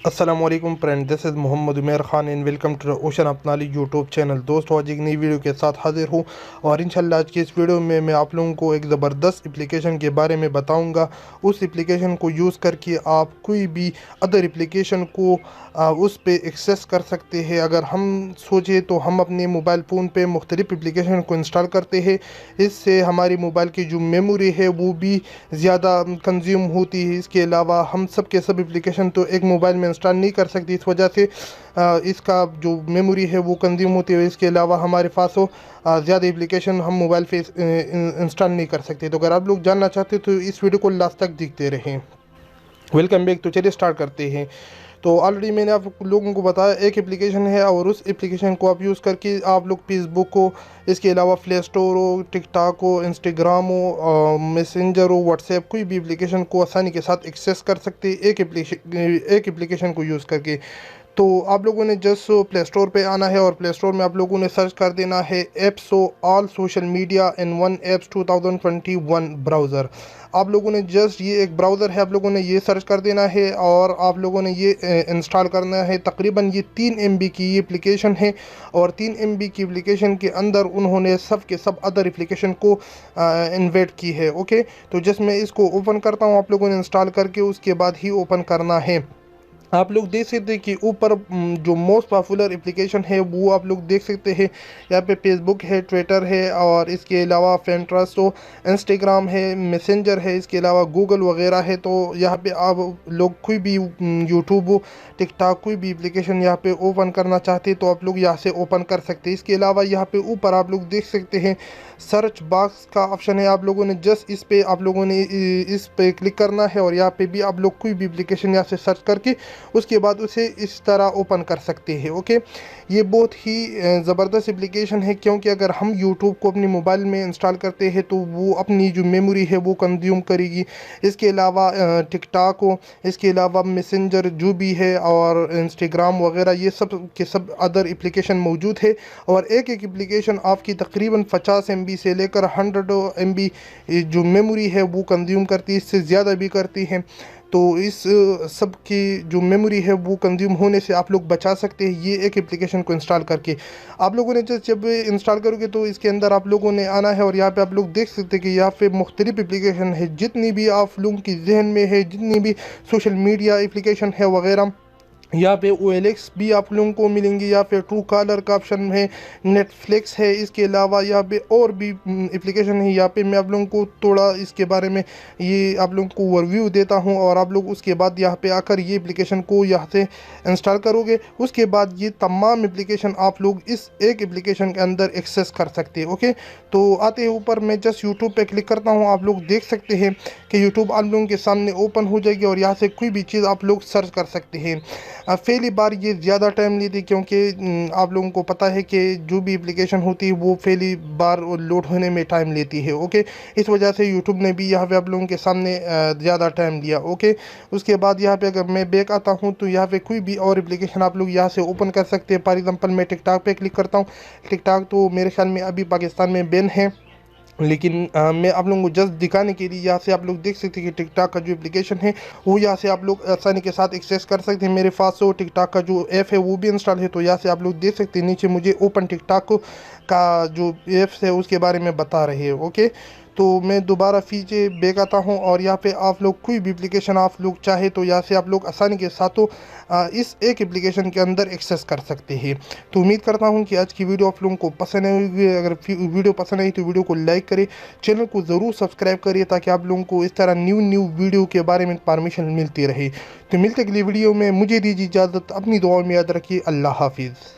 अस्सलाम वालेकुम friend, this is 𝗪𝗵𝗁 and welcome to 𝗪𝗶𝗇 YouTube channel. दोस्तों, आज एक नई वीडियो के साथ हाजिर हूँ और इंशाल्लाह आज की इस वीडियो में मैं आप लोगों को एक ज़बरदस्त एप्लीकेशन के बारे में बताऊंगा। उस एप्लीकेशन को यूज़ करके आप कोई भी अदर एप्लीकेशन को उस पे एक्सेस कर सकते हैं। अगर हम सोचें तो हम अपने मोबाइल फ़ोन पे मुख्तलिफ़ एप्लीकेशन को इंस्टॉल करते हैं। इससे हमारी मोबाइल की जो मेमोरी है वो भी ज़्यादा कंज्यूम होती है। इसके अलावा हम सब के सब एप्लीकेशन तो एक मोबाइल में इंस्टॉल नहीं कर सकती, इस वजह से इसका जो मेमोरी है वो कंज्यूम होती है। इसके अलावा हमारे पास हो ज़्यादा एप्लीकेशन हम मोबाइल पे इंस्टॉल नहीं कर सकते। तो अगर आप लोग जानना चाहते हो तो इस वीडियो को लास्ट तक देखते रहें। Welcome back. तो चलिए स्टार्ट करते हैं। तो ऑलरेडी मैंने आप लोगों को बताया एक एप्लीकेशन है और उस एप्लीकेशन को आप यूज़ करके आप लोग फेसबुक को, इसके अलावा प्ले स्टोर हो, टिकटॉक हो, इंस्टाग्राम हो, मैसेंजर हो, व्हाट्सएप, कोई भी एप्लीकेशन को आसानी के साथ एक्सेस कर सकते हैं एक एप्लीकेशन को यूज़ करके। तो आप लोगों ने जस्ट प्ले स्टोर पे आना है और प्ले स्टोर में आप लोगों ने सर्च कर देना है apps all social media in one apps 2021 browser. आप लोगों ने जस्ट ये एक ब्राउज़र है, आप लोगों ने ये सर्च कर देना है और आप लोगों ने ये इंस्टॉल करना है। तकरीबन ये 3 MB की ये एप्लीकेशन है और 3 MB की एप्लीकेशन के अंदर उन्होंने सब के सब अदर एप्लीकेशन को इन्वाइट की है। ओके, तो जस्ट मैं इसको ओपन करता हूँ, आप लोगों ने इंस्टॉल करके उसके बाद ही ओपन करना है। आप लोग देख सकते हैं कि ऊपर जो मोस्ट पॉपुलर एप्लीकेशन है वो आप लोग देख सकते हैं। यहाँ पे फेसबुक है, ट्विटर है और इसके अलावा पिंटरेस्ट हो, इंस्टाग्राम है, मैसेंजर है, इसके अलावा गूगल वगैरह है। तो यहाँ पे आप लोग कोई भी यूट्यूब हो, टिकटॉक, कोई भी एप्लीकेशन यहाँ पे ओपन करना चाहते हैं तो आप लोग यहाँ से ओपन कर सकते हैं। इसके अलावा यहाँ पे ऊपर आप लोग देख सकते हैं सर्च बॉक्स का ऑप्शन है। आप लोगों ने जस्ट इस पे आप लोगों ने इस पे क्लिक करना है और यहाँ पे भी आप लोग कोई भी एप्लीकेशन यहाँ से सर्च करके उसके बाद उसे इस तरह ओपन कर सकते हैं। ओके, ये बहुत ही ज़बरदस्त एप्लीकेशन है क्योंकि अगर हम यूट्यूब को अपनी मोबाइल में इंस्टॉल करते हैं तो वो अपनी जो मेमोरी है वो कंज्यूम करेगी। इसके अलावा टिकटॉक हो, इसके अलावा मैसेंजर जो भी है और इंस्टाग्राम वगैरह, ये सब के सब अदर एप्लीकेशन मौजूद है और एक एक एप्लीकेशन आपकी तकरीबन 50 MB से लेकर 100 MB जो मेमोरी है वो कंज्यूम करती है, इससे ज़्यादा भी करती है। तो इस सब की जो मेमोरी है वो कंज्यूम होने से आप लोग बचा सकते हैं ये एक एप्लीकेशन को इंस्टॉल करके। आप लोगों ने जब इंस्टॉल करोगे तो इसके अंदर आप लोगों ने आना है और यहाँ पे आप लोग देख सकते हैं कि यहाँ पे मुख्तलिफ एप्लीकेशन है। जितनी भी आप लोगों की जहन में है, जितनी भी सोशल मीडिया एप्लीकेशन है वगैरह, यहाँ पे OLX भी आप लोगों को मिलेंगी। यहाँ पे ट्रू कॉलर का ऑप्शन है, नेटफ्लिक्स है, इसके अलावा यहाँ पे और भी एप्लीकेशन है। यहाँ पे मैं आप लोगों को थोड़ा इसके बारे में ये आप लोगों को ओवरव्यू देता हूँ और आप लोग उसके बाद यहाँ पे आकर ये एप्लीकेशन को यहाँ से इंस्टॉल करोगे। उसके बाद ये तमाम एप्लीकेशन आप लोग इस एक एप्लीकेशन के अंदर एक्सेस कर सकते हैं। ओके, तो आते हैं ऊपर, मैं जस्ट यूट्यूब पर क्लिक करता हूँ। आप लोग देख सकते हैं कि यूट्यूब आप लोगों के सामने ओपन हो जाएगी और यहाँ से कोई भी चीज़ आप लोग सर्च कर सकते हैं। पहली बार ये ज़्यादा टाइम लेती क्योंकि आप लोगों को पता है कि जो भी एप्लीकेशन होती है वो पहली बार लोड होने में टाइम लेती है। ओके, इस वजह से यूट्यूब ने भी यहाँ पे आप लोगों के सामने ज़्यादा टाइम दिया। ओके, उसके बाद यहाँ पे अगर मैं बैक आता हूँ तो यहाँ पे कोई भी और एप्लीकेशन आप लोग यहाँ से ओपन कर सकते हैं। फॉर एग्जांपल मैं टिकटॉक पे क्लिक करता हूँ। टिकटॉक तो मेरे ख्याल में अभी पाकिस्तान में बैन है, लेकिन मैं आप लोगों को जस्ट दिखाने के लिए यहाँ से आप लोग देख सकते हैं कि टिकटॉक का जो एप्लीकेशन है वो यहाँ से आप लोग आसानी के साथ एक्सेस कर सकते हैं। मेरे पास तो टिकटॉक का जो ऐप है वो भी इंस्टॉल है, तो यहाँ से आप लोग देख सकते हैं नीचे मुझे ओपन टिकटॉक का जो ऐप्स है उसके बारे में बता रहे हैं। ओके, तो मैं दोबारा पीछे बैक आता हूँ और यहाँ पे आप लोग कोई भी एप्लीकेशन आप लोग चाहे तो यहाँ से आप लोग आसानी के साथ इस एक एप्लीकेशन के अंदर एक्सेस कर सकते हैं। तो उम्मीद करता हूँ कि आज की वीडियो आप लोगों को पसंद आई। अगर वीडियो पसंद आई तो वीडियो को लाइक करें, चैनल को ज़रूर सब्सक्राइब करिए ताकि आप लोगों को इस तरह न्यू वीडियो के बारे में इंफॉर्मेशन मिलती रहे। तो मिलते अगली वीडियो में, मुझे दीजिए इजाज़त, अपनी दुआओं में याद रखिए। अल्लाह हाफिज़।